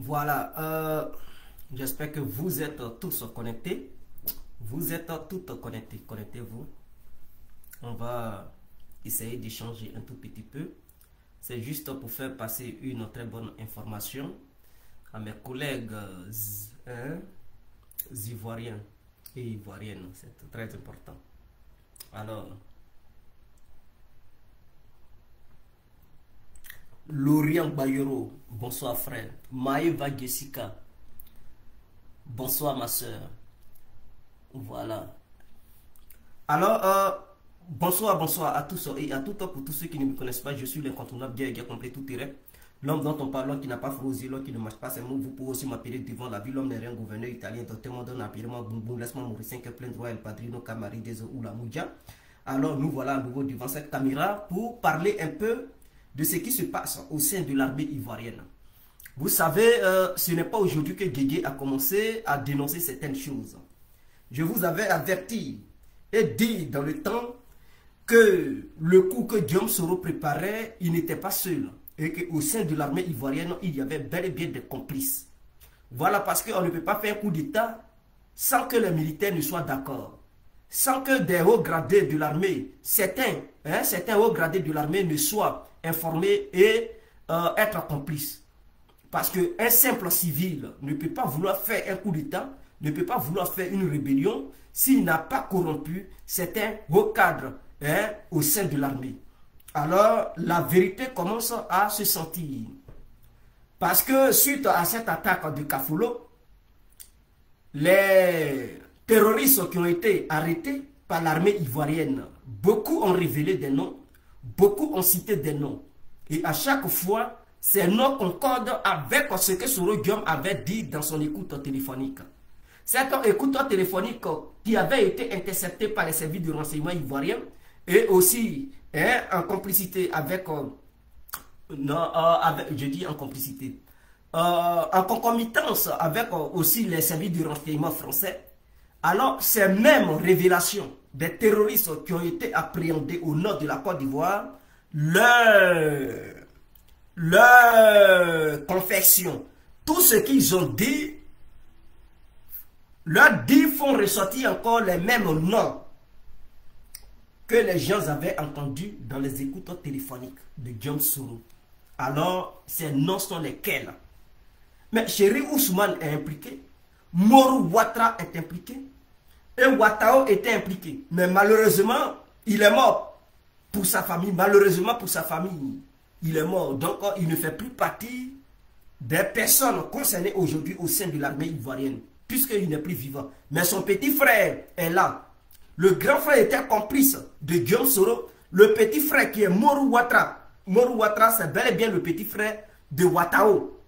Voilà, j'espère que vous êtes tous connectés. Vous êtes toutes connectés. Connectez-vous. On va essayer d'échanger un tout petit peu. C'est juste pour faire passer une très bonne information à mes collègues ivoiriens et ivoiriennes. C'est très important. Alors, Lorient Bayero, bonsoir frère. Maëva Jessica, bonsoir ma soeur. Voilà. Alors, bonsoir à tous et à toutes pour tous ceux qui ne me connaissent pas. Je suis l'incontournable Dieu complet tout terrain. L'homme dont on parle, qui n'a pas frosé, l'homme qui ne marche pas ses mots. Vous pouvez aussi m'appeler devant la vie. L'homme n'est rien gouverneur italien. Docteur mon donne apparemment boum laisse-moi mourir 5 plein droit El Padrino Camari des ou la Mouja. Alors nous voilà à nouveau devant cette caméra pour parler un peu de ce qui se passe au sein de l'armée ivoirienne. Vous savez, ce n'est pas aujourd'hui que Guégué a commencé à dénoncer certaines choses. Je vous avais averti et dit dans le temps que le coup que Guillaume Soro préparait, il n'était pas seul. Et qu'au sein de l'armée ivoirienne, il y avait bel et bien des complices. Voilà, parce qu'on ne peut pas faire un coup d'État sans que les militaires ne soient d'accord. Sans que des hauts gradés de l'armée, certains hauts gradés de l'armée ne soient informés et être complices. Parce qu'un simple civil ne peut pas vouloir faire un coup d'État, ne peut pas vouloir faire une rébellion s'il n'a pas corrompu certains hauts cadres au sein de l'armée. Alors, la vérité commence à se sentir. Parce que suite à cette attaque de Kafoulo, les terroristes qui ont été arrêtés par l'armée ivoirienne, beaucoup ont révélé des noms, beaucoup ont cité des noms. Et à chaque fois, ces noms concordent avec ce que Soro Guillaume avait dit dans son écoute téléphonique. Cette écoute téléphonique qui avait été interceptée par les services de renseignement ivoiriens et aussi en complicité avec, je dis en complicité, en concomitance avec aussi les services de renseignement français. Alors, ces mêmes révélations des terroristes qui ont été appréhendés au nord de la Côte d'Ivoire, leur confession, tout ce qu'ils ont dit, leurs dits font ressortir encore les mêmes noms que les gens avaient entendus dans les écoutes téléphoniques de Guillaume Soro. Alors, ces noms sont lesquels? Mais Chéri Ousmane est impliqué, Morou Ouattara est impliqué, et Ouattao était impliqué. Mais malheureusement, il est mort pour sa famille. Malheureusement pour sa famille, il est mort. Donc, il ne fait plus partie des personnes concernées aujourd'hui au sein de l'armée ivoirienne, puisqu'il n'est plus vivant. Mais son petit frère est là. Le grand frère était complice de Guillaume Soro. Le petit frère qui est Morou Ouattara. Morou Ouattara, c'est bel et bien le petit frère de Ouattao.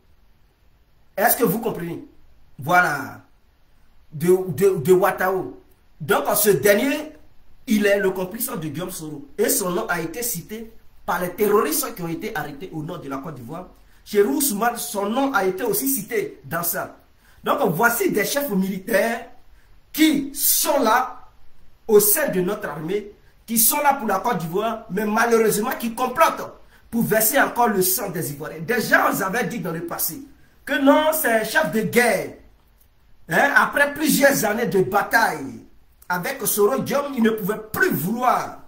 Est-ce que vous comprenez? Voilà. De Ouattao. Donc, ce dernier, il est le complice de Guillaume Soro. Et son nom a été cité par les terroristes qui ont été arrêtés au nord de la Côte d'Ivoire. Chez Ousmane, son nom a été aussi cité dans ça. Donc, voici des chefs militaires qui sont là au sein de notre armée, qui sont là pour la Côte d'Ivoire, mais malheureusement qui complotent pour verser encore le sang des Ivoiriens. Déjà, on avait dit dans le passé que non, c'est un chef de guerre. Après plusieurs années de bataille avec Soro Guillaume, il ne pouvait plus vouloir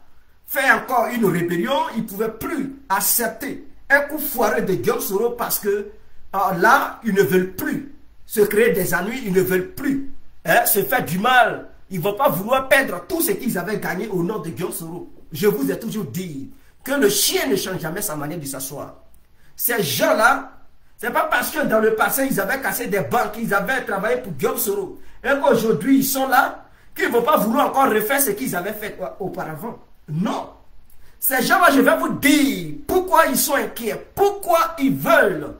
faire encore une rébellion, il ne pouvait plus accepter un coup foireux de Guillaume Soro parce que là, ils ne veulent plus se créer des ennuis, ils ne veulent plus se faire du mal. Ils ne vont pas vouloir perdre tout ce qu'ils avaient gagné au nom de Guillaume Soro. Je vous ai toujours dit que le chien ne change jamais sa manière de s'asseoir. Ces gens-là, ce n'est pas parce que dans le passé, ils avaient cassé des banques, ils avaient travaillé pour Guillaume Soro, et qu'aujourd'hui, ils sont là, qu'ils ne vont pas vouloir encore refaire ce qu'ils avaient fait auparavant. Non. Ces gens-là, je vais vous dire pourquoi ils sont inquiets, pourquoi ils veulent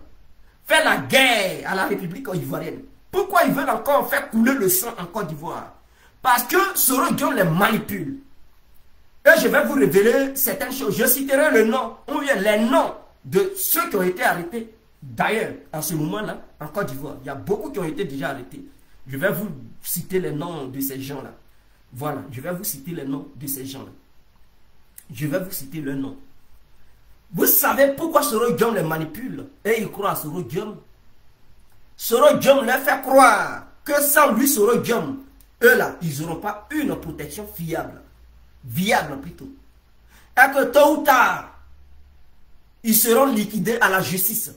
faire la guerre à la République ivoirienne. Pourquoi ils veulent encore faire couler le sang en Côte d'Ivoire. Parce que Soro Guillaume les manipule. Et je vais vous révéler certaines choses. Je citerai le nom, ou bien les noms de ceux qui ont été arrêtés. D'ailleurs, en ce moment-là, en Côte d'Ivoire, il y a beaucoup qui ont été déjà arrêtés. Je vais vous citer les noms de ces gens-là. Voilà, je vais vous citer les noms de ces gens-là. Je vais vous citer le nom. Vous savez pourquoi Soro Guillaume les manipule et ils croient à Soro Guillaume? Soro Diom leur fait croire que sans lui, Soro Diom, eux là, ils n'auront pas une protection fiable, viable plutôt. Et que tôt ou tard, ils seront liquidés à la justice.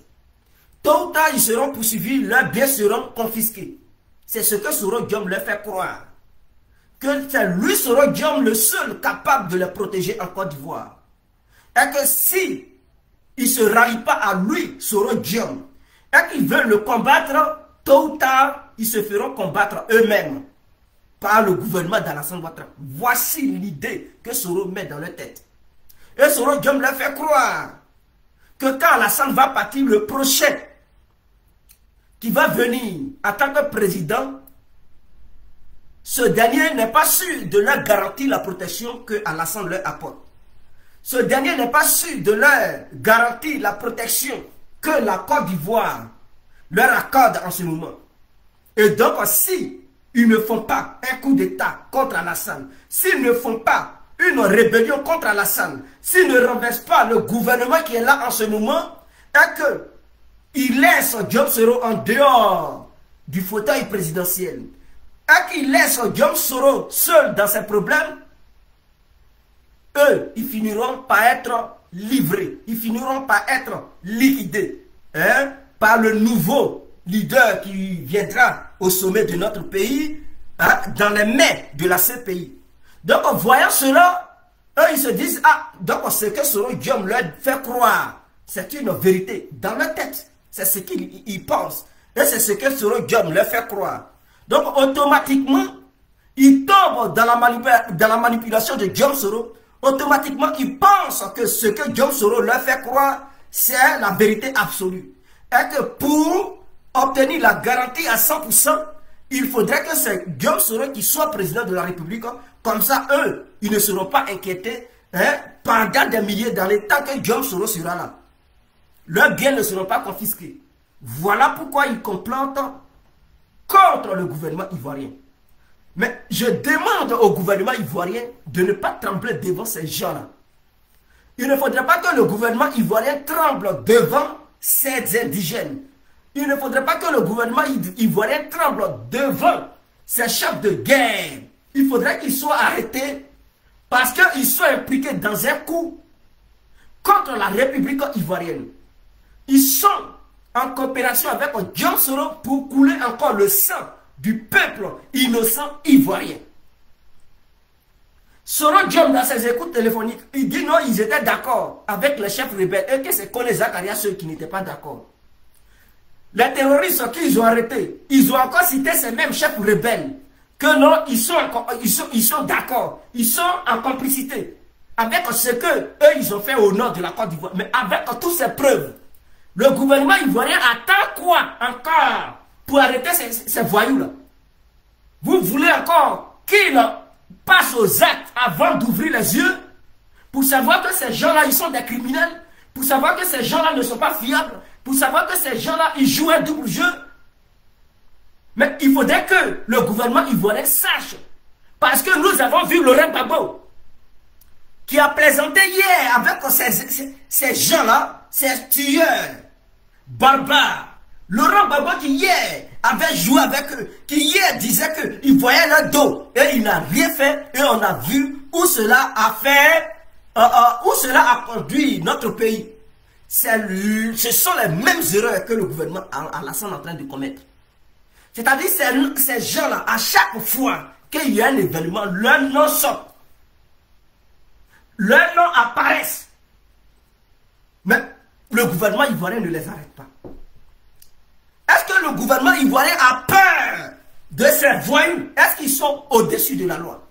Tôt ou tard, ils seront poursuivis, leurs biens seront confisqués. C'est ce que Soro Diom leur fait croire. Que c'est lui, Soro Diom, le seul capable de les protéger en Côte d'Ivoire. Et que si ils ne se rallient pas à lui, Soro Diom, et qu'ils veulent le combattre, tôt ou tard, ils se feront combattre eux-mêmes par le gouvernement d'Alassane Ouattara. Voici l'idée que Soro met dans leur tête. Et Soro Diom leur fait croire que quand Alassane va partir, le prochain qui va venir en tant que président, ce dernier n'est pas sûr de leur garantir la protection que Alassane leur apporte. Ce dernier n'est pas sûr de leur garantir la protection que la Côte d'Ivoire leur accorde en ce moment. Et donc, si ils ne font pas un coup d'État contre Alassane, s'ils ne font pas une rébellion contre Alassane, s'ils ne renversent pas le gouvernement qui est là en ce moment, et qu'ils laissent Diom Soro en dehors du fauteuil présidentiel, et qu'ils laissent Diom Soro seul dans ses problèmes, eux, ils finiront par être livrés, ils finiront par être liquidés par le nouveau leader qui viendra au sommet de notre pays, dans les mains de la CPI. Donc, en voyant cela, eux, ils se disent, ah, donc ce que Soro Diom leur fait croire, c'est une vérité dans leur tête. C'est ce qu'ils pensent. Et c'est ce que Soro Diom leur fait croire. Donc, automatiquement, ils tombent dans la manipulation de Diom Soro. Automatiquement, ils pensent que ce que Diom Soro leur fait croire, c'est la vérité absolue. Et que pour obtenir la garantie à 100%, il faudrait que c'est Diom Soro qui soit président de la République. Comme ça, eux, ils ne seront pas inquiétés pendant des milliers d'années tant que Diom Soro sera là. Leurs biens ne seront pas confisqués. Voilà pourquoi ils complotent contre le gouvernement ivoirien. Mais je demande au gouvernement ivoirien de ne pas trembler devant ces gens-là. Il ne faudrait pas que le gouvernement ivoirien tremble devant ces indigènes. Il ne faudrait pas que le gouvernement ivoirien tremble devant ces chefs de guerre. Il faudrait qu'ils soient arrêtés parce qu'ils sont impliqués dans un coup contre la République ivoirienne. Ils sont en coopération avec Diom Soro pour couler encore le sang du peuple innocent ivoirien. Soro Diom, dans ses écoutes téléphoniques, il dit non, ils étaient d'accord avec les chefs rebelles et que c'est Kone Zakaria ceux qui n'étaient pas d'accord. Les terroristes qu'ils ont arrêtés, ils ont encore cité ces mêmes chefs rebelles. Que non, ils sont d'accord, ils sont en complicité avec ce que eux ils ont fait au nord de la Côte d'Ivoire. Mais avec toutes ces preuves, le gouvernement ivoirien attend quoi encore pour arrêter ces voyous-là? Vous voulez encore qu'ils passent aux actes avant d'ouvrir les yeux pour savoir que ces gens-là, ils sont des criminels, pour savoir que ces gens-là ne sont pas fiables, pour savoir que ces gens-là, ils jouent un double jeu? Mais il faudrait que le gouvernement ivoirien sache. Parce que nous avons vu Laurent Gbagbo qui a plaisanté hier avec ces gens-là, ces tueurs barbares. Laurent Gbagbo qui hier avait joué avec eux, qui hier disait qu'il voyait leur dos et il n'a rien fait. Et on a vu où cela a fait, où cela a conduit notre pays. Ce sont les mêmes erreurs que le gouvernement Alassane est en train de commettre. C'est-à-dire ces gens-là, à chaque fois qu'il y a un événement, leur nom sort. Leur nom apparaissent. Mais le gouvernement ivoirien ne les arrête pas. Est-ce que le gouvernement ivoirien a peur de ces voyous? Est-ce qu'ils sont au-dessus de la loi?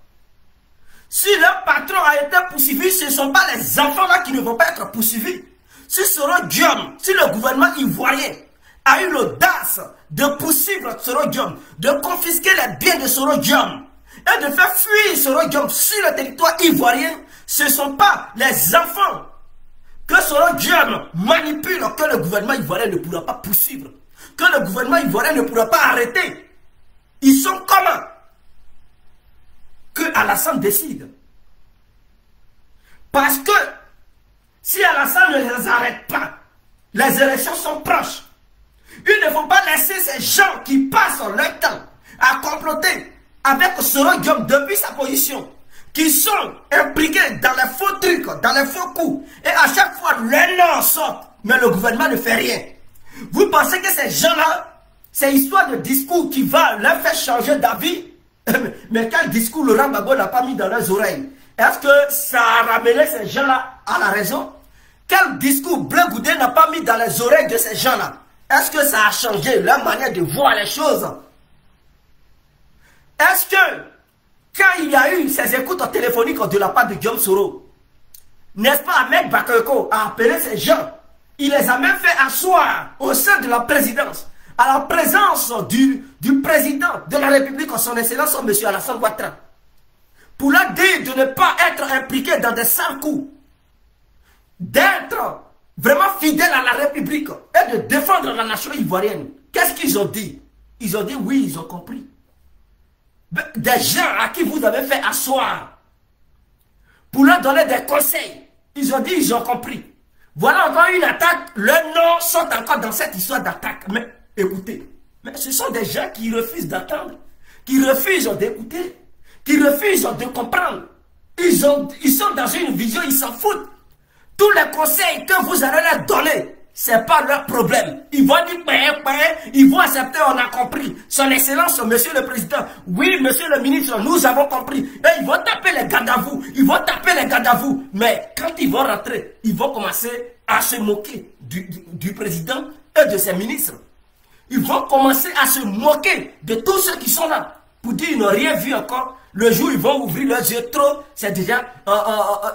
Si leur patron a été poursuivi, ce ne sont pas les enfants-là qui ne vont pas être poursuivis. Si Soro Diom, si le gouvernement ivoirien a eu l'audace de poursuivre Soro Diom, de confisquer les biens de Soro Diom et de faire fuir Soro Diom sur le territoire ivoirien, ce ne sont pas les enfants que Soro Diom manipule que le gouvernement ivoirien ne pourra pas poursuivre, que le gouvernement ivoirien ne pourra pas arrêter. Ils sont comment? Que Alassane décide. Parce que si Alassane ne les arrête pas, les élections sont proches. Il ne faut pas laisser ces gens qui passent leur temps à comploter avec Soro Diom depuis sa position, qui sont impliqués dans les faux trucs, dans les faux coups, et à chaque fois, les noms sortent, mais le gouvernement ne fait rien. Vous pensez que ces gens-là, c'est histoire de discours qui va leur faire changer d'avis? Mais quel discours Laurent Gbagbo n'a pas mis dans leurs oreilles? Est-ce que ça a ramené ces gens-là à la raison? Quel discours Blé Goudé n'a pas mis dans les oreilles de ces gens-là? Est-ce que ça a changé leur manière de voir les choses? Est-ce que, quand il y a eu ces écoutes téléphoniques de la part de Guillaume Soro, n'est-ce pas Ahmed Bakayoko a appelé ces gens? Il les a même fait asseoir au sein de la présidence, à la présence du président de la République, son excellence, M. Alassane Ouattara, pour leur dire de ne pas être impliqué dans des sales coups, d'être vraiment fidèle à la République et de défendre la nation ivoirienne. Qu'est-ce qu'ils ont dit? Ils ont dit oui, ils ont compris. Des gens à qui vous avez fait asseoir pour leur donner des conseils, ils ont dit ils ont compris. Voilà encore une attaque. Leurs noms sont encore dans cette histoire d'attaque. Mais écoutez, mais ce sont des gens qui refusent d'attendre, qui refusent d'écouter, qui refusent de comprendre. Ils sont dans une vision, ils s'en foutent. Tous les conseils que vous allez leur donner, ce n'est pas leur problème. Ils vont dire, ils vont accepter, on a compris. Son Excellence, Monsieur le Président, oui, Monsieur le Ministre, nous avons compris. Et ils vont taper les gardes à vous, ils vont taper les gardes à vous. Mais quand ils vont rentrer, ils vont commencer à se moquer du Président et de ses ministres. Ils vont commencer à se moquer de tous ceux qui sont là. Pour dire, ils n'ont rien vu encore. Le jour où ils vont ouvrir leurs yeux trop, c'est déjà,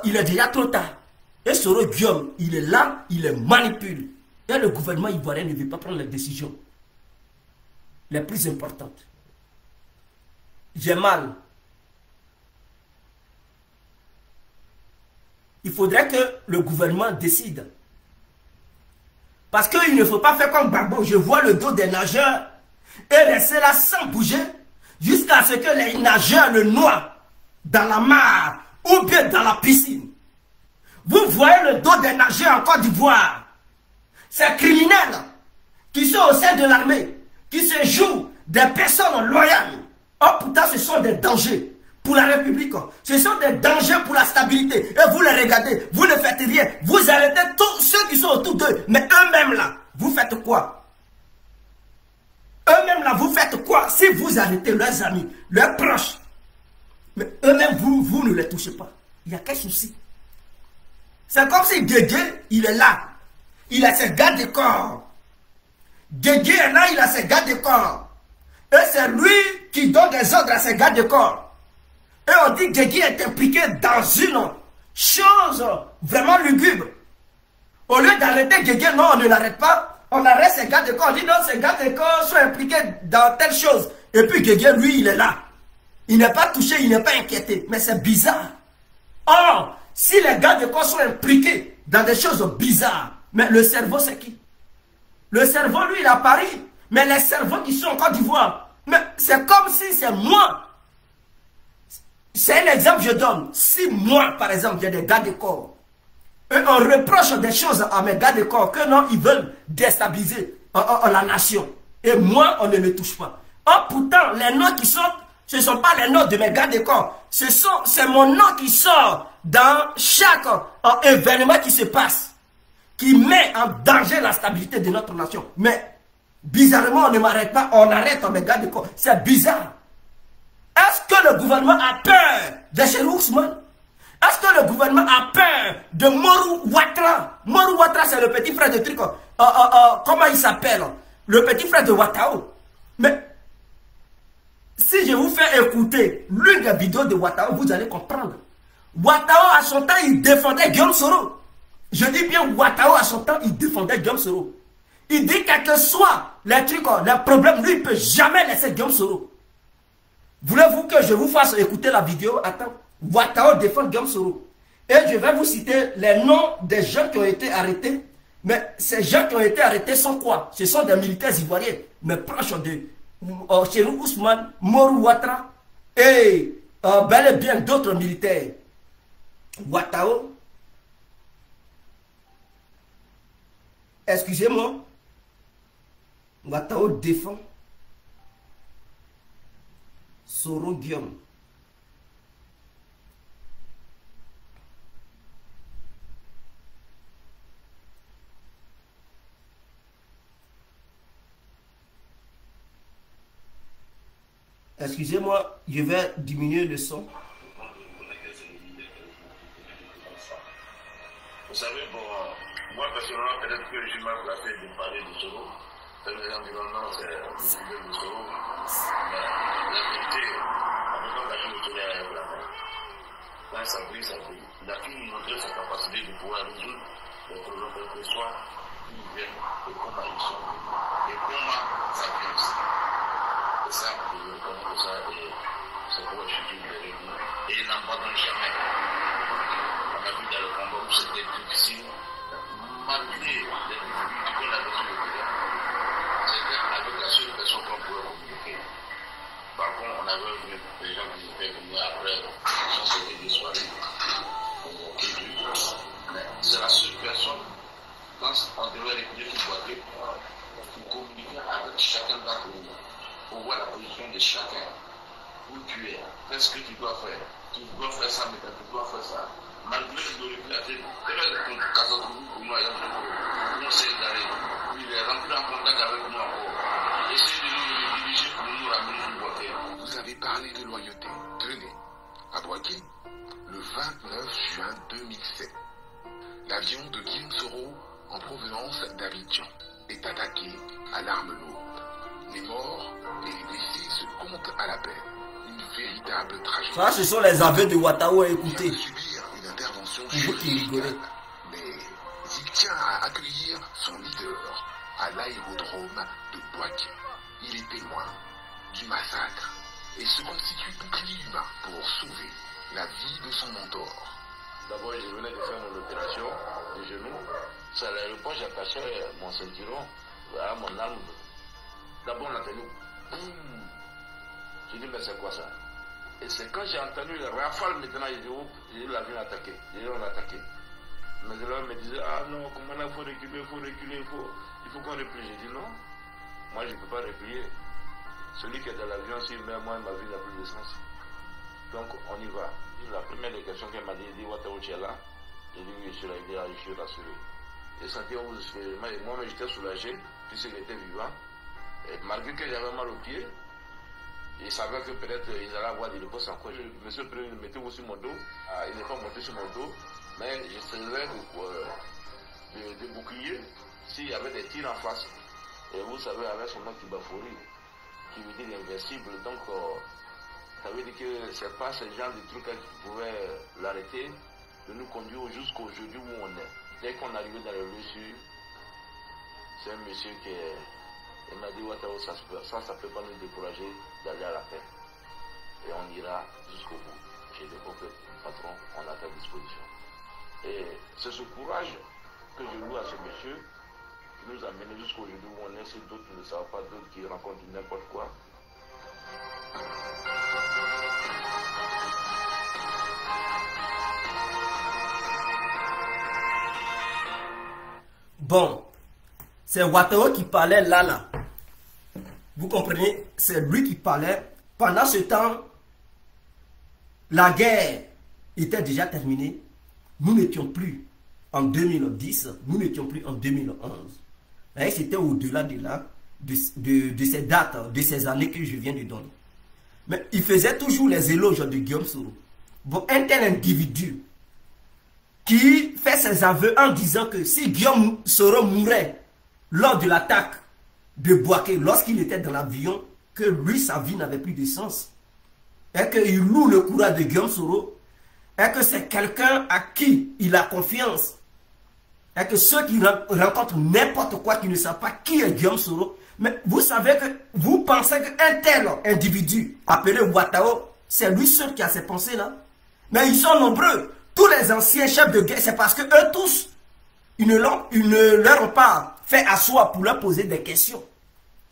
il est déjà trop tard. Et Soro Guillaume, il est là, il les manipule. Et le gouvernement ivoirien ne veut pas prendre les décisions les plus importantes. J'ai mal. Il faudrait que le gouvernement décide. Parce qu'il ne faut pas faire comme Gbagbo. Je vois le dos des nageurs et laisser là sans bouger jusqu'à ce que les nageurs le noient dans la mare ou bien dans la piscine. Vous voyez le dos des nageurs en Côte d'Ivoire. Ces criminels qui sont au sein de l'armée, qui se jouent des personnes loyales. Oh, pourtant, ce sont des dangers pour la République. Ce sont des dangers pour la stabilité. Et vous les regardez, vous ne faites rien. Vous arrêtez tous ceux qui sont autour d'eux. Mais eux-mêmes là, vous faites quoi? Eux-mêmes là, vous faites quoi? Si vous arrêtez leurs amis, leurs proches, mais eux-mêmes, vous ne les touchez pas. Il y a quel souci? C'est comme si Guégué, il est là. Il a ses gardes de corps. Guégué est là, il a ses gardes de corps. Et c'est lui qui donne des ordres à ses gardes de corps. Et on dit que Guégué est impliqué dans une chose vraiment lugubre. Au lieu d'arrêter Guégué, non, on ne l'arrête pas. On arrête ses gardes de corps. On dit non, ses gardes de corps sont impliqués dans telle chose. Et puis Guégué, lui, il est là. Il n'est pas touché, il n'est pas inquiété. Mais c'est bizarre. Or, si les gardes de corps sont impliqués dans des choses bizarres, mais le cerveau, c'est qui? Le cerveau, lui, il est à Paris. Mais les cerveaux qui sont en Côte d'Ivoire, mais c'est comme si c'est moi. C'est un exemple que je donne. Si moi, par exemple, j'ai des gardes de corps, et on reproche des choses à mes gardes de corps, que non, ils veulent déstabiliser la nation. Et moi, on ne me touche pas. Or, pourtant, les noms qui sortent, ce ne sont pas les noms de mes gardes de corps. C'est mon nom qui sort dans chaque événement qui se passe, qui met en danger la stabilité de notre nation. Mais, bizarrement, on ne m'arrête pas, on arrête mes gardes de corps. C'est bizarre. Est-ce que le gouvernement a peur de Chérif Ousmane? Est-ce que le gouvernement a peur de Morou Ouattara? Morou Ouattara, c'est le petit frère de truc. Comment il s'appelle? Le petit frère de Ouattao. Mais, si je vous fais écouter l'une des vidéos de Ouattao, vous allez comprendre. Ouattao, à son temps, il défendait Guillaume Soro. Je dis bien, Ouattao, à son temps, il défendait Guillaume Soro. Il dit quel que soit les trucs, les problèmes, lui, il ne peut jamais laisser Guillaume Soro. Voulez-vous que je vous fasse écouter la vidéo? Attends. Ouattao défend Guillaume Soro. Et je vais vous citer les noms des gens qui ont été arrêtés. Mais ces gens qui ont été arrêtés sont quoi? Ce sont des militaires ivoiriens, mais proches de Chérif Ousmane, Morou Ouattara et bel et bien d'autres militaires. Ouattao, excusez-moi, Ouattao défend Soro Guillaume. Excusez-moi, je vais diminuer le son. Vous savez, bon, moi personnellement, peut-être que je m'ai placé de parler de Soro. C'est l'environnement, c'est le sujet de Soro. Mais la vérité, en tout cas, la chose de Soro est la main. Quand ça brille, ça brille. Il a pu nous montrer sa capacité de pouvoir résoudre les problèmes, quel que soit, d'où ils viennent, et comment ils sont, et comment ça vient. C'est ça que je reconnais ça, et c'est pourquoi je suis derrière lui. Et il n'abandonne jamais. On a vu dans le combat où c'était difficile, malgré les difficultés qu'on avait sur le terrain, c'était avec la seule personne qu'on pouvait communiquer. Par contre, on avait vu des gens qui étaient venus après, sans se des soirées, mais c'est la seule personne, quand on devait récupérer le boîtier, pour communiquer avec chacun d'entre nous, pour voir la position de chacun, où tu es, qu'est-ce que tu dois faire, tu dois faire ça, mais tu dois faire ça. Malgré le régularité, très catastrophique pour nous, on s'est égaré. Il est rentré en contact avec nous encore. Essayez de nous diriger pour nous ramener sur Boaké. Vous avez parlé de loyauté. Tenez, à Boaké, le 29 juin 2007, l'avion de Guillaume Soro en provenance d'Abidjan est attaqué à l'arme lourde. Les morts et les blessés se comptent à la peine. Une véritable tragédie. Ça, ce sont les aveux de Ouattao à écouter. Intervention Vous qui rigolez. Mais il tient à accueillir son leader à l'aérodrome de Boaké. Il est témoin du massacre et se constitue bouclier humain pour sauver la vie de son mentor. D'abord, je venais de faire mon opération de genou. C'est à l'aéroport, j'attachais mon ceinturon à mon arme. D'abord, on a tenu. J'ai dit, mais c'est quoi ça? Et c'est quand j'ai entendu le rafale maintenant, j'ai dit l'avion attaqué. J'ai dit on a attaqué. Mais là, me disait, ah non, comment là, il faut reculer, il faut qu'on replie. J'ai dit non, moi je ne peux pas replier. Celui qui est dans l'avion, s'il meurt, moi, ma vie n'a plus de sens. Donc on y va. La première des questions qu'elle m'a dit, Ouattao, tu es là? J'ai dit oui, je suis là, je suis rassuré. J'ai senti moi-même j'étais soulagé, puisqu'il était vivant. Et malgré que j'avais mal aux pieds, il savait que peut-être ils allaient avoir des repos sans quoi. Monsieur le Premier mettait aussi mon dos. Il n'est pas monté sur mon dos, mais je servais de bouclier s'il y avait des tirs en face. Et vous savez, avec son nom Kibafouri, qui veut dire invincible, donc ça veut dire que ce n'est pas ce genre de trucs qui pouvaient l'arrêter, de nous conduire jusqu'aujourd'hui où on est. Dès qu'on arrivait dans le lieu sûr, c'est un monsieur qui est. Il m'a dit, Ouattao, ça ne peut pas nous décourager d'aller à la paix. Et on ira jusqu'au bout. J'ai dit, ok, patron, on est à ta disposition. Et c'est ce courage que je loue à ce monsieur qui nous a menés jusqu'aujourd'hui où on est. Si d'autres ne savent pas, d'autres qui rencontrent n'importe quoi. Bon, c'est Ouattao qui parlait là. Vous comprenez? C'est lui qui parlait. Pendant ce temps, la guerre était déjà terminée. Nous n'étions plus en 2010, nous n'étions plus en 2011. C'était au-delà de là, de ces dates, de ces années que je viens de donner. Mais il faisait toujours les éloges de Guillaume Soro. Bon, un tel individu qui fait ses aveux en disant que si Guillaume Soro mourait lors de l'attaque de Boaké, lorsqu'il était dans l'avion, que lui, sa vie n'avait plus de sens. Et qu'il loue le courage de Guillaume Soro. Et que c'est quelqu'un à qui il a confiance. Et que ceux qui rencontrent n'importe quoi, qui ne savent pas qui est Guillaume Soro. Mais vous savez que, vous pensez qu'un tel individu, appelé Ouattao, c'est lui seul qui a ces pensées-là. Mais ils sont nombreux. Tous les anciens chefs de guerre, c'est parce que eux tous, ils ne leur ont pas fait asseoir pour leur poser des questions.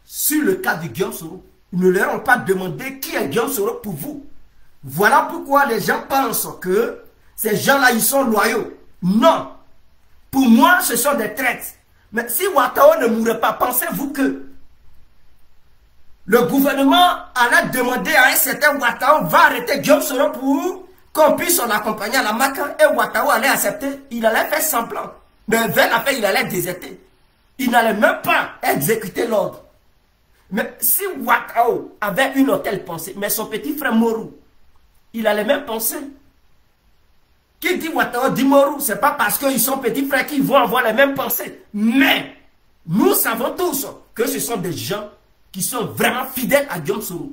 Sur le cas de Guillaume Soro, ils ne leur ont pas demandé qui est Guillaume Soro pour vous. Voilà pourquoi les gens pensent que ces gens-là, ils sont loyaux. Non. Pour moi, ce sont des traîtres. Mais si Ouattao ne mourrait pas, pensez-vous que le gouvernement allait demander à un certain Ouattao va arrêter Guillaume Soro pour qu'on puisse l'accompagner à la Maka, et Ouattao allait accepter, il allait faire semblant. Mais vers la fin, il allait déserter. Il n'allait même pas exécuter l'ordre. Mais si Ouattao avait une telle pensée, mais son petit frère Morou, il allait même penser. Qui dit Ouattao dit Morou, c'est pas parce qu'ils sont petits frères qu'ils vont avoir les mêmes pensées. Mais nous savons tous que ce sont des gens qui sont vraiment fidèles à Guillaume Soro.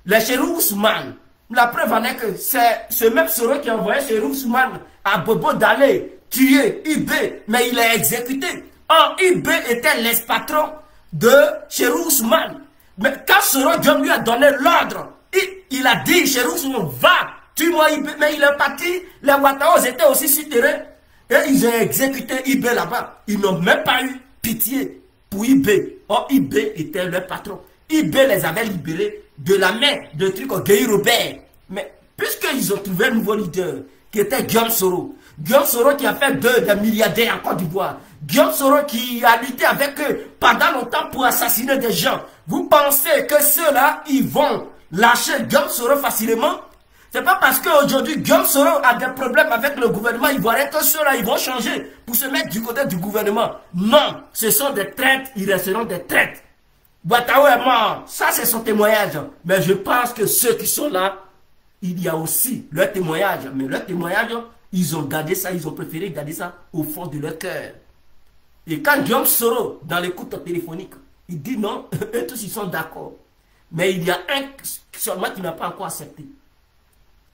Les Chérou Ousmane, la preuve en est que c'est ce même Soro qui a envoyé Chérou Ousmane à Bobo d'aller tuer IB, mais il est exécuté. Or, IB était l'ex-patron de Chérou Ousmane. Mais quand Soro Diom lui a donné l'ordre, il a dit Chérou Ousmane, va, tue-moi IB, mais il est parti. Les Ouattaos étaient aussi sur terrain et ils ont exécuté IB là-bas. Ils n'ont même pas eu pitié pour IB. Or, IB était leur patron. IB les avait libérés de la main de trucs au Guy Robert. Mais puisqu'ils ont trouvé un nouveau leader, qui était Guillaume Soro. Guillaume Soro qui a fait des milliardaires en Côte d'Ivoire. Guillaume Soro qui a lutté avec eux pendant longtemps pour assassiner des gens. Vous pensez que ceux-là, ils vont lâcher Guillaume Soro facilement? C'est pas parce qu'aujourd'hui Guillaume Soro a des problèmes avec le gouvernement ivoirien que ceux-là, ils vont changer pour se mettre du côté du gouvernement. Non, ce sont des traites, ils resteront des traites. Ouattao est mort, ça c'est son témoignage. Mais je pense que ceux qui sont là, il y a aussi leur témoignage. Mais leur témoignage, ils ont gardé ça, ils ont préféré garder ça au fond de leur cœur. Et quand Guillaume Soro, dans l'écoute téléphonique, il dit non, eux tous ils sont d'accord. Mais il y a un seulement qui n'a pas encore accepté.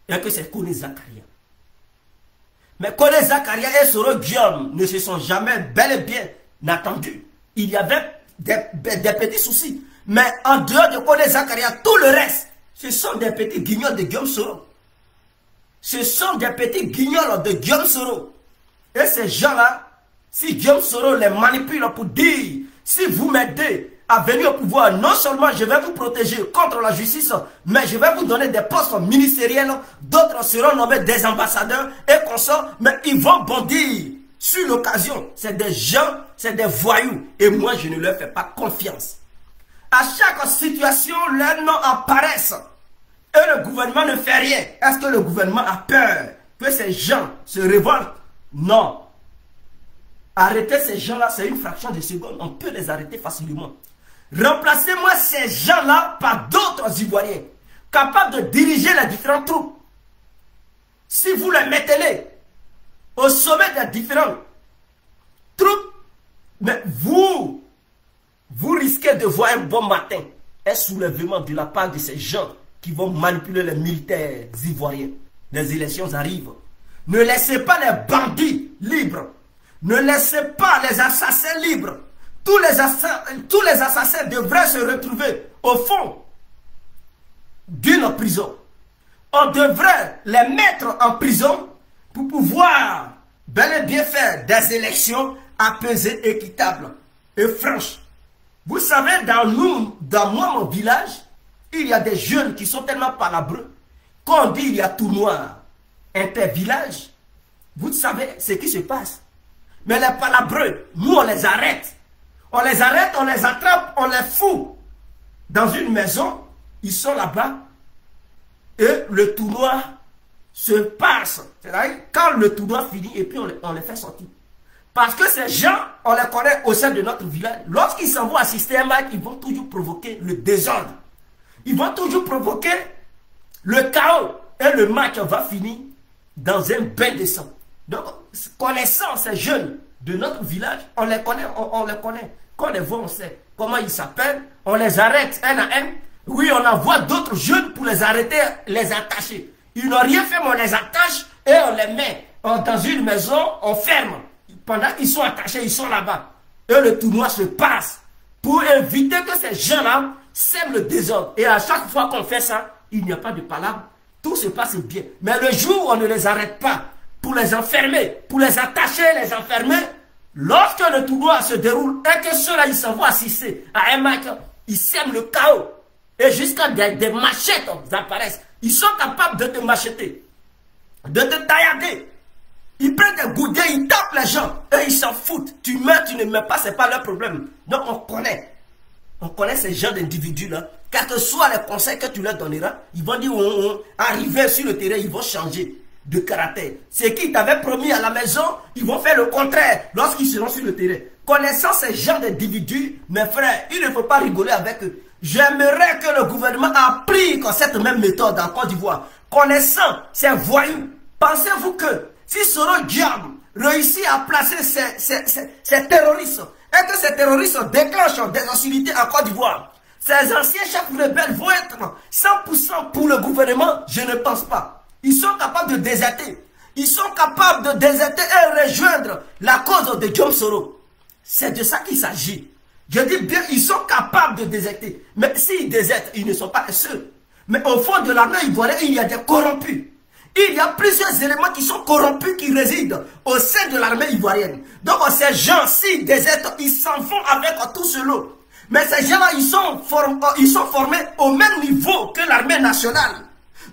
Et que c'est Kone Zakaria. Mais Kone Zakaria et Soro Guillaume ne se sont jamais bel et bien attendus. Il y avait des petits soucis. Mais en dehors de Kone Zakaria, tout le reste, ce sont des petits guignols de Guillaume Soro. Ce sont des petits guignols de Guillaume Soro. Et ces gens-là, si Guillaume Soro les manipule pour dire, si vous m'aidez à venir au pouvoir, non seulement je vais vous protéger contre la justice, mais je vais vous donner des postes ministériels, d'autres seront nommés des ambassadeurs et consorts, mais ils vont bondir sur l'occasion. C'est des gens, c'est des voyous, et moi je ne leur fais pas confiance. À chaque situation, leurs noms apparaissent, et le gouvernement ne fait rien. Est-ce que le gouvernement a peur que ces gens se révoltent? Non. Arrêter ces gens-là, c'est une fraction de seconde. On peut les arrêter facilement. Remplacez-moi ces gens-là par d'autres Ivoiriens, capables de diriger les différentes troupes. Si vous les mettez au sommet des différentes troupes, mais vous risquez de voir un bon matin un soulèvement de la part de ces gens qui vont manipuler les militaires ivoiriens. Les élections arrivent. Ne laissez pas les bandits libres. Ne laissez pas les assassins libres. Tous les assassins devraient se retrouver au fond d'une prison. On devrait les mettre en prison pour pouvoir bel et bien faire des élections apaisées, équitables et franches. Vous savez, dans moi, mon village, il y a des jeunes qui sont tellement palabreux qu'on dit il y a tout noir. Inter-village, vous savez ce qui se passe. Mais les palabreux, nous on les arrête. On les arrête, on les attrape, on les fout dans une maison. Ils sont là-bas. Et le tournoi se passe. C'est-à-dire quand le tournoi finit et puis on les fait sortir. Parce que ces gens, on les connaît au sein de notre village. Lorsqu'ils s'en vont assister à un match, ils vont toujours provoquer le désordre. Ils vont toujours provoquer le chaos. Et le match va finir dans un bain de sang. Donc, connaissant ces jeunes de notre village, on les connaît, on les connaît. Quand on les voit, on sait comment ils s'appellent. On les arrête un à un. Oui, on envoie d'autres jeunes pour les arrêter, les attacher. Ils n'ont rien fait, mais on les attache et on les met dans une maison, on ferme. Pendant qu'ils sont attachés, ils sont là-bas. Et le tournoi se passe pour éviter que ces gens-là sèment le désordre. Et à chaque fois qu'on fait ça, il n'y a pas de palabre. Tout se passe bien. Mais le jour où on ne les arrête pas pour les enfermer, pour les attacher, les enfermer, lorsque le tournoi se déroule et que ceux-là, ils s'en vont assister à un match, ils sèment le chaos. Et jusqu'à des machettes apparaissent. Ils sont capables de te macheter, de te taillader. Ils prennent des goudins, ils tapent les gens et ils s'en foutent. Tu meurs, tu ne meurs pas, ce n'est pas leur problème. Donc on connaît ces gens d'individus-là quels que soient les conseils que tu leur donneras, ils vont dire, arriver sur le terrain, ils vont changer de caractère. Ce qu'ils t'avaient promis à la maison, ils vont faire le contraire lorsqu'ils seront sur le terrain. Connaissant ces gens d'individus, mes frères, il ne faut pas rigoler avec eux. J'aimerais que le gouvernement applique cette même méthode en Côte d'Ivoire. Connaissant ces voyous, pensez-vous que si Soro Diam réussit à placer ces terroristes, et que ces terroristes déclenchent des hostilités en Côte d'Ivoire, ces anciens chefs rebelles vont être 100% pour le gouvernement? Je ne pense pas. Ils sont capables de déserter. Ils sont capables de déserter et rejoindre la cause de Diom Soro. C'est de ça qu'il s'agit. Je dis bien, ils sont capables de déserter. Mais s'ils désertent, ils ne sont pas seuls. Mais au fond de l'armée ivoirienne, il y a des corrompus. Il y a plusieurs éléments qui sont corrompus, qui résident au sein de l'armée ivoirienne. Donc ces gens, s'ils désertent, ils s'en vont avec tout ce lot. Mais ces gens-là, ils sont formés au même niveau que l'armée nationale.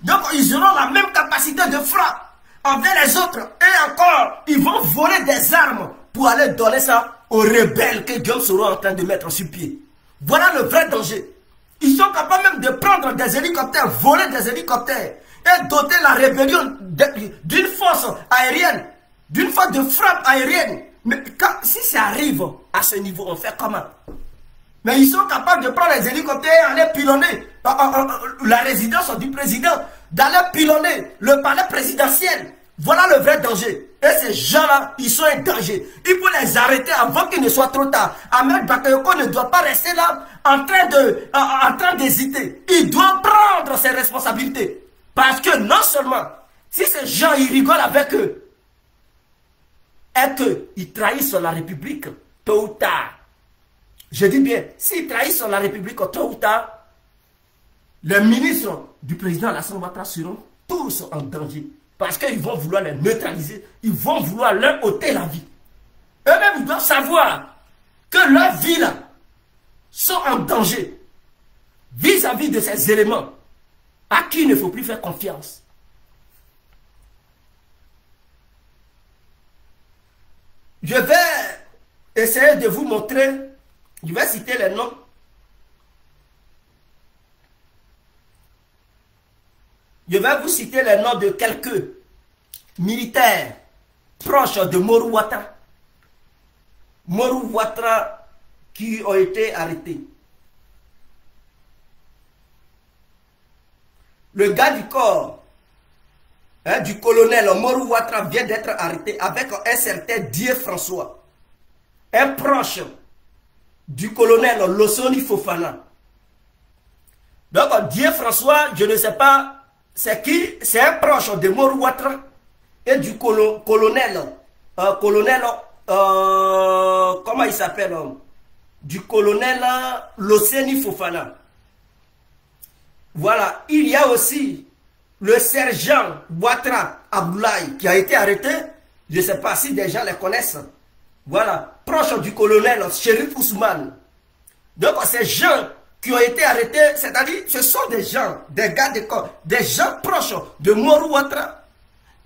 Donc ils auront la même capacité de frappe envers les autres. Et encore, ils vont voler des armes pour aller donner ça aux rebelles que Diom Soro est en train de mettre sur pied. Voilà le vrai danger. Ils sont capables même de prendre des hélicoptères, voler des hélicoptères et doter la rébellion d'une force aérienne, d'une force de frappe aérienne. Mais si ça arrive à ce niveau, on fait comment? Mais ils sont capables de prendre les hélicoptères et aller pilonner la résidence du président, d'aller pilonner le palais présidentiel. Voilà le vrai danger. Et ces gens-là, ils sont un danger. Il faut les arrêter avant qu'il ne soit trop tard. Ahmed Bakayoko ne doit pas rester là en train d'hésiter. Il doit prendre ses responsabilités. Parce que non seulement, si ces gens, ils rigolent avec eux, et qu'ils trahissent la République, tôt ou tard. Je dis bien, s'ils trahissent la République, tôt ou tard, les ministres du président Alassane Ouattara seront tous en danger. Parce qu'ils vont vouloir les neutraliser. Ils vont vouloir leur ôter la vie. Eux-mêmes, ils doivent savoir que leurs vies là sont en danger vis-à-vis de ces éléments à qui il ne faut plus faire confiance. Je vais essayer de vous montrer, je vais citer les noms. Je vais vous citer les noms de quelques militaires proches de Morou Ouattara. Morou Ouattara qui ont été arrêtés. Le gars du corps, du colonel Morou Ouattara vient d'être arrêté avec un certain Dieu François, un proche du colonel Lossoni Fofana. Donc Dieu François, je ne sais pas c'est qui, c'est un proche de Morou Ouattara et du colonel, comment il s'appelle, du colonel Lossoni Fofana. Voilà, il y a aussi le sergent Ouattara Aboulaye qui a été arrêté. Je ne sais pas si des gens les connaissent. Voilà, proche du colonel Chérif Ousmane. Donc ces gens qui ont été arrêtés, c'est-à-dire ce sont des gens, des gars de corps, des gens proches de Morou Ouattara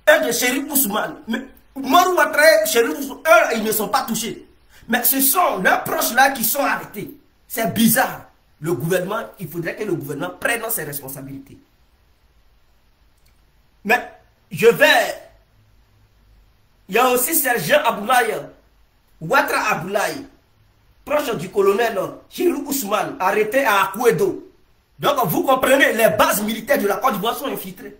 et de Chérif Ousmane. Mais Morou Ouattara et Chérif Ousmane, eux, ils ne sont pas touchés. Mais ce sont leurs proches là qui sont arrêtés. C'est bizarre. Le gouvernement, il faudrait que le gouvernement prenne ses responsabilités. Mais je vais... Il y a aussi sergent Aboulaye, Ouattara Aboulaye, proche du colonel Chérif Ousmane, arrêté à Akouedo. Donc vous comprenez, les bases militaires de la Côte d'Ivoire sont infiltrées.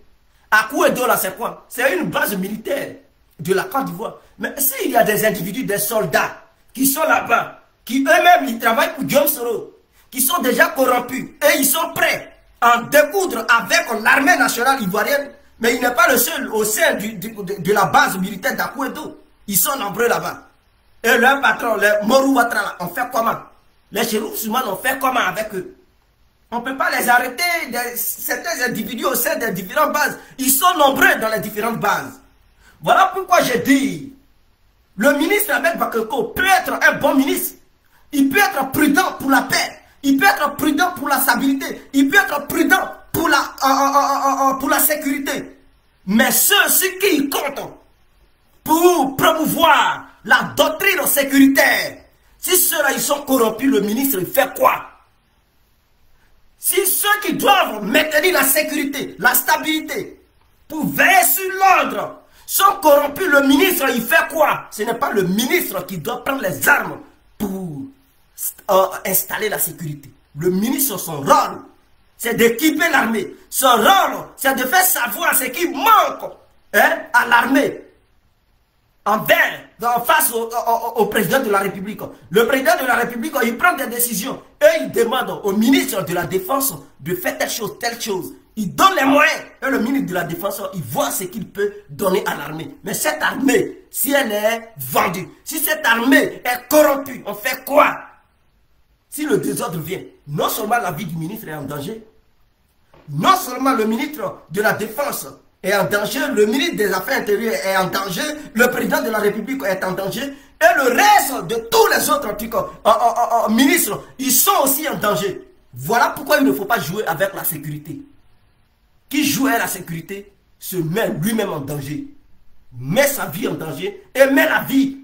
Akouedo là c'est quoi? C'est une base militaire de la Côte d'Ivoire. Mais s'il y a des individus, des soldats qui sont là-bas, qui eux-mêmes ils travaillent pour Diom Soro, qui sont déjà corrompus et ils sont prêts à en découdre avec l'armée nationale ivoirienne, mais il n'est pas le seul au sein de la base militaire d'Akouedo. Ils sont nombreux là-bas. Et leur patron, les Morou Ouattara, on fait comment? Les Chérif Ousmane, on fait comment avec eux? On ne peut pas les arrêter, certains individus au sein des différentes bases. Ils sont nombreux dans les différentes bases. Voilà pourquoi je dis, le ministre Ahmed Bakayoko peut être un bon ministre. Il peut être prudent pour la paix. Il peut être prudent pour la stabilité. Il peut être prudent pour la sécurité. Mais ceux qui comptent pour promouvoir la doctrine sécuritaire, si ceux-là ils sont corrompus, le ministre il fait quoi? Si ceux qui doivent maintenir la sécurité, la stabilité, pour veiller sur l'ordre, sont corrompus, le ministre, il fait quoi? Ce n'est pas le ministre qui doit prendre les armes pour installer la sécurité. Le ministre, son rôle, c'est d'équiper l'armée. Son rôle, c'est de faire savoir ce qui manque à l'armée face au président de la République. Le président de la République, il prend des décisions et il demande au ministre de la Défense de faire telle chose. Il donne les moyens et le ministre de la Défense, il voit ce qu'il peut donner à l'armée. Mais cette armée, si elle est vendue, si cette armée est corrompue, on fait quoi? Si le désordre vient, non seulement la vie du ministre est en danger, non seulement le ministre de la Défense est en danger, le ministre des Affaires intérieures est en danger, le président de la République est en danger, et le reste de tous les autres ministres, ils sont aussi en danger. Voilà pourquoi il ne faut pas jouer avec la sécurité. Qui joue avec la sécurité se met lui-même en danger, met sa vie en danger et met la vie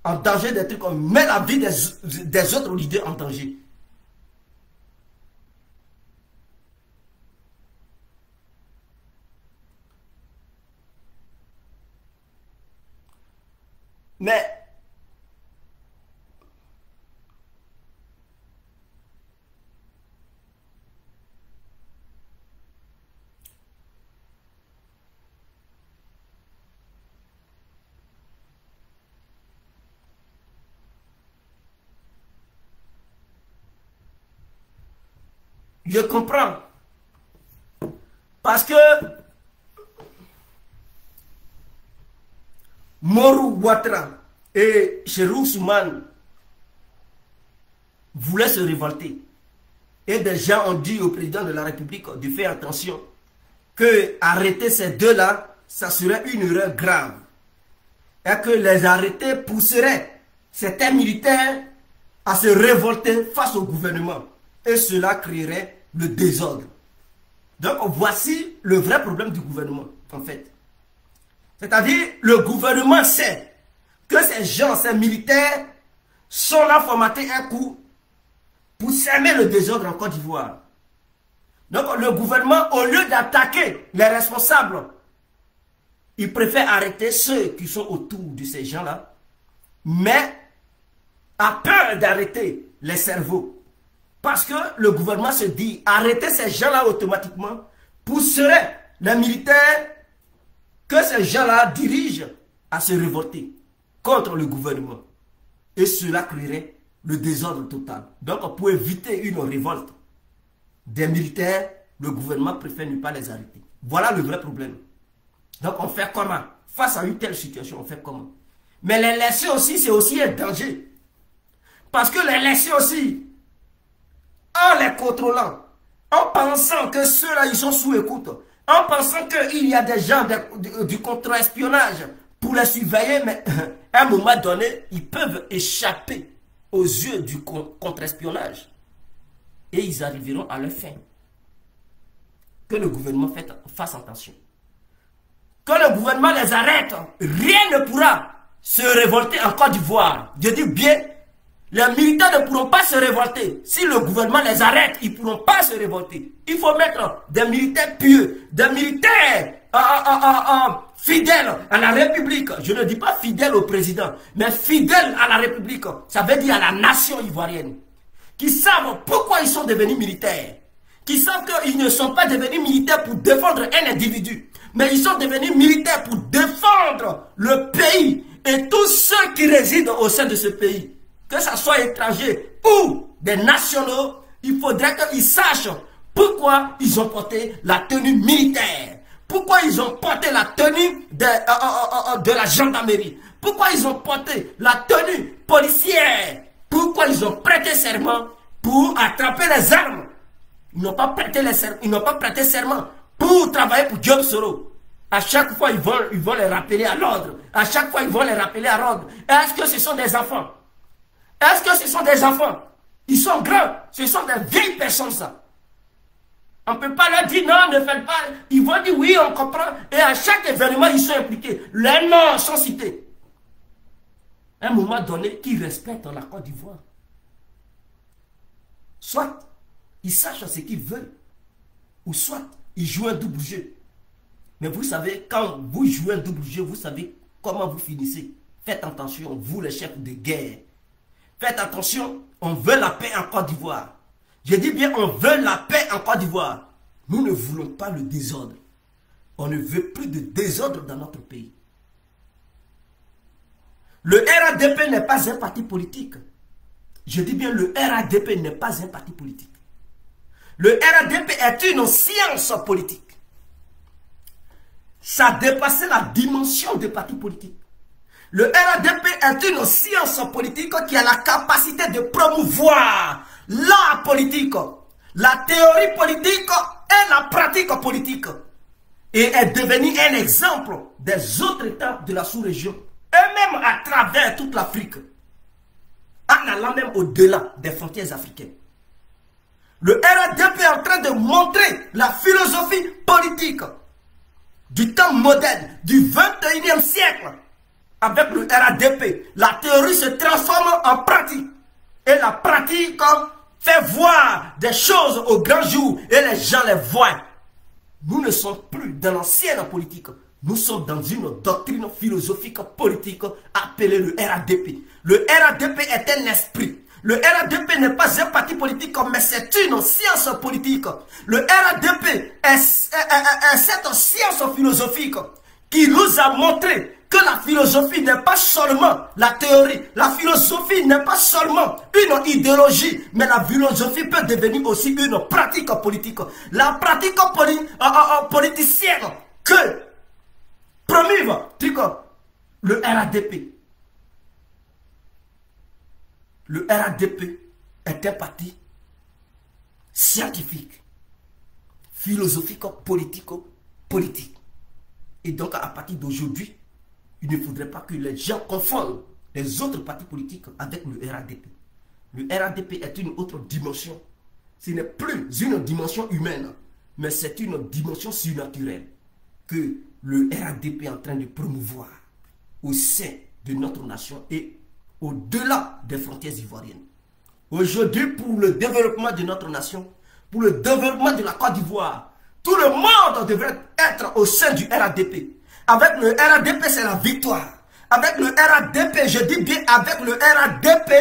en danger des trucs comme met la vie des autres leaders en danger. Mais je comprends. Parce que Morou Ouattara et Cherou Souman voulaient se révolter. Et des gens ont dit au président de la République de faire attention, que arrêter ces deux-là, ça serait une erreur grave. Et que les arrêter pousseraient certains militaires à se révolter face au gouvernement. Et cela créerait le désordre. Donc voici le vrai problème du gouvernement, en fait. C'est-à-dire, le gouvernement sait que ces gens, ces militaires, sont là formatés un coup pour semer le désordre en Côte d'Ivoire. Donc le gouvernement, au lieu d'attaquer les responsables, il préfère arrêter ceux qui sont autour de ces gens-là, mais a peur d'arrêter les cerveaux. Parce que le gouvernement se dit, arrêter ces gens-là automatiquement pousserait les militaires que ces gens-là dirigent à se révolter contre le gouvernement. Et cela créerait le désordre total. Donc pour éviter une révolte des militaires, le gouvernement préfère ne pas les arrêter. Voilà le vrai problème. Donc on fait comment? Face à une telle situation, on fait comment? Mais les laisser aussi, c'est aussi un danger. Parce que les laisser aussi, en les contrôlant, en pensant que ceux-là, ils sont sous écoute, en pensant qu'il y a des gens du contre-espionnage pour les surveiller, mais à un moment donné, ils peuvent échapper aux yeux du contre-espionnage. Et ils arriveront à leur fin. Que le gouvernement fasse attention. Que le gouvernement les arrête, rien ne pourra se révolter en Côte d'Ivoire. Je dis bien, les militaires ne pourront pas se révolter. Si le gouvernement les arrête, ils ne pourront pas se révolter. Il faut mettre des militaires pieux, des militaires fidèles à la République. Je ne dis pas fidèles au président, mais fidèles à la République. Ça veut dire à la nation ivoirienne. Qui savent pourquoi ils sont devenus militaires. Qui savent qu'ils ne sont pas devenus militaires pour défendre un individu. Mais ils sont devenus militaires pour défendre le pays et tous ceux qui résident au sein de ce pays. Que ce soit étrangers ou des nationaux, il faudrait qu'ils sachent pourquoi ils ont porté la tenue militaire. Pourquoi ils ont porté la tenue de la gendarmerie. Pourquoi ils ont porté la tenue policière. Pourquoi ils ont prêté serment pour attraper les armes. Ils n'ont pas prêté serment pour travailler pour Job Soro. À chaque fois, ils vont les rappeler à l'ordre. À chaque fois, ils vont les rappeler à l'ordre. Est-ce que ce sont des enfants? Est-ce que ce sont des enfants? Ils sont grands. Ce sont des vieilles personnes, ça. On ne peut pas leur dire non, ne faites pas. Ils vont dire oui, on comprend. Et à chaque événement, ils sont impliqués. Les noms sont cités. À un moment donné, qui respecte la Côte d'Ivoire. Soit Ils sachent ce qu'ils veulent. Ou soit, ils jouent un double jeu. Mais vous savez, quand vous jouez un double jeu, vous savez comment vous finissez. Faites attention, vous les chefs de guerre. Faites attention, on veut la paix en Côte d'Ivoire. Je dis bien, on veut la paix en Côte d'Ivoire. Nous ne voulons pas le désordre. On ne veut plus de désordre dans notre pays. Le RADP n'est pas un parti politique. Je dis bien, le RADP n'est pas un parti politique. Le RADP est une science politique. Ça a dépassé la dimension des partis politiques. Le RADP est une science politique qui a la capacité de promouvoir la politique, la théorie politique et la pratique politique. Et est devenu un exemple des autres États de la sous-région. Et même à travers toute l'Afrique. En allant même au-delà des frontières africaines. Le RADP est en train de montrer la philosophie politique du temps moderne, du 21e siècle. Avec le RADP, la théorie se transforme en pratique. Et la pratique fait voir des choses au grand jour et les gens les voient. Nous ne sommes plus dans l'ancienne politique. Nous sommes dans une doctrine philosophique politique appelée le RADP. Le RADP est un esprit. Le RADP n'est pas un parti politique, mais c'est une science politique. Le RADP est cette science philosophique qui nous a montré que la philosophie n'est pas seulement la théorie. La philosophie n'est pas seulement une idéologie, mais la philosophie peut devenir aussi une pratique politique. La pratique politicienne que promouve le RADP. Le RADP est un parti scientifique, philosophique, politique. Et donc, à partir d'aujourd'hui, il ne faudrait pas que les gens confondent les autres partis politiques avec le RADP. Le RADP est une autre dimension. Ce n'est plus une dimension humaine, mais c'est une dimension surnaturelle que le RADP est en train de promouvoir au sein de notre nation et au-delà des frontières ivoiriennes. Aujourd'hui, pour le développement de notre nation, pour le développement de la Côte d'Ivoire, tout le monde devrait être au sein du RADP. Avec le RADP, c'est la victoire. Avec le RADP, je dis bien avec le RADP,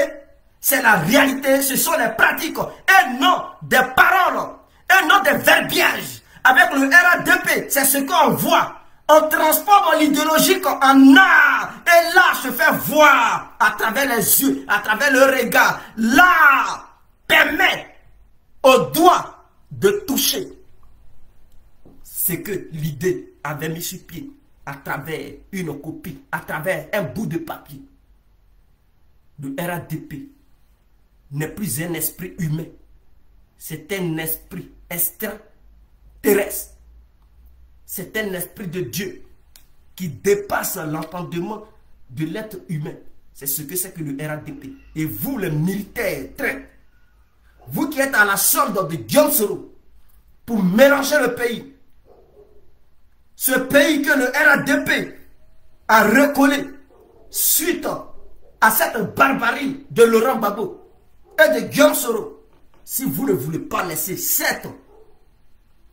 c'est la réalité, ce sont les pratiques, et non des paroles, et non des verbiages. Avec le RADP, c'est ce qu'on voit. On transforme l'idéologique en art. Et l'art se fait voir à travers les yeux, à travers le regard. L'art permet au doigt de toucher ce que l'idée avait mis sur pied à travers une copie, à travers un bout de papier. Le RADP n'est plus un esprit humain. C'est un esprit extraterrestre. C'est un esprit de Dieu qui dépasse l'entendement de l'être humain. C'est ce que c'est que le RADP. Et vous, les militaires, vous qui êtes à la solde de Guillaume Soro pour mélanger le pays, ce pays que le RADP a recollé suite à cette barbarie de Laurent Gbagbo et de Guillaume Soro, si vous ne voulez pas laisser cette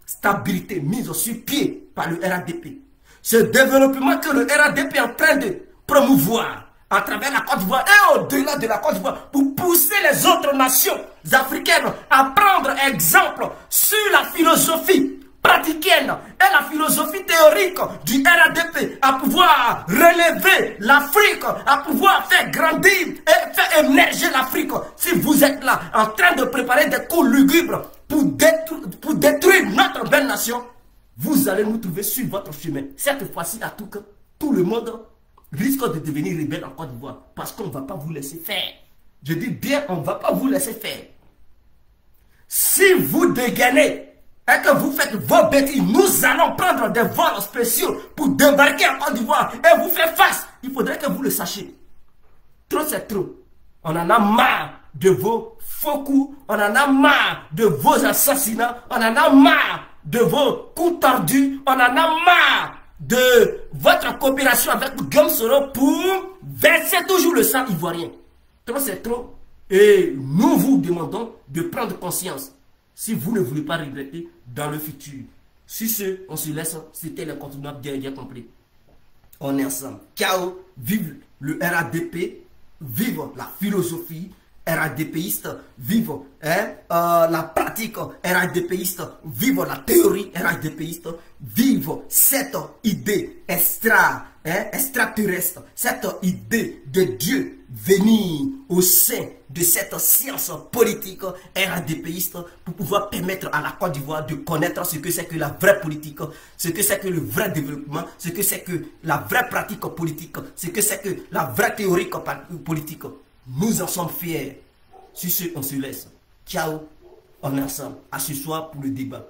stabilité mise sur pied par le RADP, ce développement que le RADP est en train de promouvoir à travers la Côte d'Ivoire et au-delà de la Côte d'Ivoire pour pousser les autres nations africaines à prendre exemple sur la philosophie praticienne et la philosophie théorique du RADP, à pouvoir relever l'Afrique, à pouvoir faire grandir et faire émerger l'Afrique. Si vous êtes là en train de préparer des coups lugubres pour détruire notre belle nation, vous allez nous trouver sur votre chemin. Cette fois-ci, à tout le monde risque de devenir rebelle en Côte d'Ivoire parce qu'on ne va pas vous laisser faire. Je dis bien, on ne va pas vous laisser faire. Si vous dégainez et que vous faites vos bêtises, nous allons prendre des vols spéciaux pour débarquer en Côte d'Ivoire et vous faire face. Il faudrait que vous le sachiez. Trop, c'est trop. On en a marre de vos faux coups, on en a marre de vos assassinats, on en a marre de vos coups tordus, on en a marre de votre coopération avec Guillaume Soro pour verser toujours le sang ivoirien. Trop, c'est trop. Et nous vous demandons de prendre conscience. si vous ne voulez pas regretter dans le futur. Sur ce, on se laisse. C'était l'incontournable bien compris. On est ensemble. Ciao. Vive le RADP. Vive la philosophie RADPiste. Vive la pratique RADPiste. Vive la théorie RADPiste. Vive cette idée extraterrestre. Cette idée de Dieu venir au sein de cette science politique RADPiste pour pouvoir permettre à la Côte d'Ivoire de connaître ce que c'est que la vraie politique, ce que c'est que le vrai développement, ce que c'est que la vraie pratique politique, ce que c'est que la vraie théorie politique. Nous en sommes fiers. Sur ce, on se laisse. Ciao. On est ensemble. À ce soir pour le débat.